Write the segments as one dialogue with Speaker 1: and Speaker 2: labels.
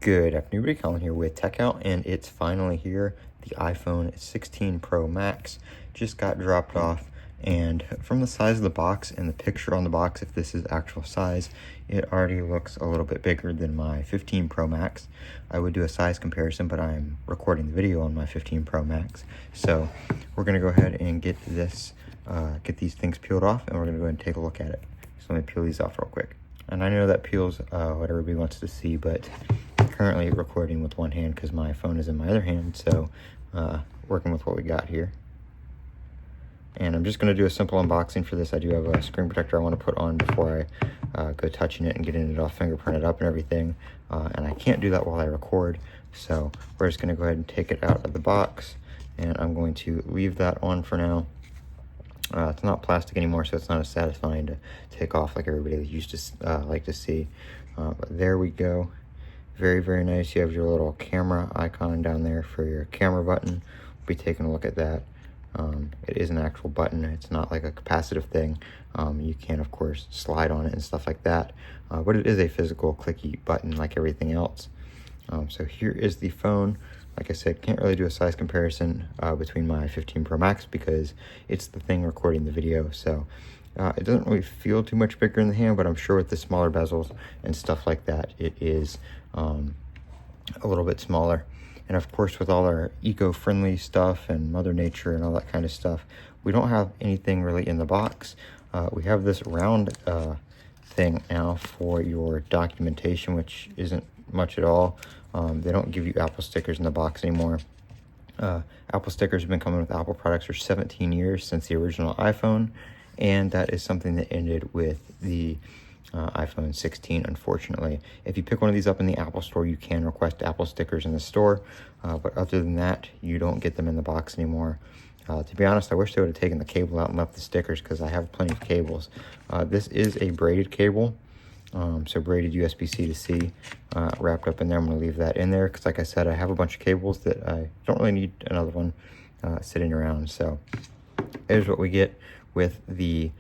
Speaker 1: Good afternoon, everybody. Colin here with TechOut, and it's finally here. The iPhone 16 Pro Max just got dropped off, and from the size of the box and the picture on the box, if this is actual size, it already looks a little bit bigger than my 15 Pro Max. I would do a size comparison, but I'm recording the video on my 15 Pro Max, so we're going to go ahead and get these things peeled off, and we're going to go ahead and take a look at it. So let me peel these off real quick. And I know that peels what everybody wants to see, but currently recording with one hand because my phone is in my other hand, so working with what we got here. And I'm just going to do a simple unboxing for this. I do have a screen protector I want to put on before I go touching it and getting it all fingerprinted up and everything, and I can't do that while I record, so we're just going to go ahead and take it out of the box, and I'm going to leave that on for now. It's not plastic anymore, so it's not as satisfying to take off like everybody used to like to see. But there we go. Very, very nice. You have your little camera icon down there for your camera button. We'll be taking a look at that. It is an actual button. It's not like a capacitive thing. You can, of course, slide on it and stuff like that. But it is a physical clicky button like everything else. So here is the phone. Like I said, can't really do a size comparison between my 15 Pro Max because it's the thing recording the video. So it doesn't really feel too much bigger in the hand, but I'm sure with the smaller bezels and stuff like that, it is a little bit smaller. And of course, with all our eco-friendly stuff and Mother Nature and all that kind of stuff, we don't have anything really in the box. We have this round thing now for your documentation, which isn't much at all. They don't give you Apple stickers in the box anymore. Apple stickers have been coming with Apple products for 17 years since the original iPhone, and that is something that ended with the iPhone 16, unfortunately. If you pick one of these up in the Apple Store, you can request Apple stickers in the store, but other than that, you don't get them in the box anymore. To be honest, I wish they would have taken the cable out and left the stickers because I have plenty of cables. This is a braided cable. So braided USB-C to C wrapped up in there. I'm going to leave that in there because, like I said, I have a bunch of cables that I don't really need another one sitting around. So here's what we get with the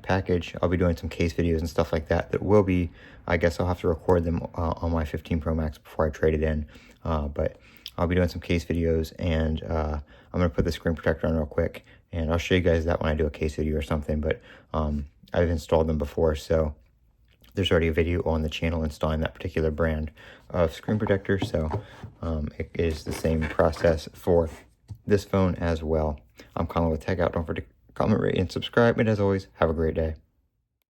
Speaker 1: package. I'll be doing some case videos and stuff like that will be, I guess I'll have to record them on my 15 Pro Max before I trade it in. But I'll be doing some case videos, and I'm going to put the screen protector on real quick, and I'll show you guys that when I do a case video or something. But I've installed them before, so there's already a video on the channel installing that particular brand of screen protector, so it is the same process for this phone as well. I'm Colin with TechOut. Don't forget to comment, rate, and subscribe, and as always, have a great day.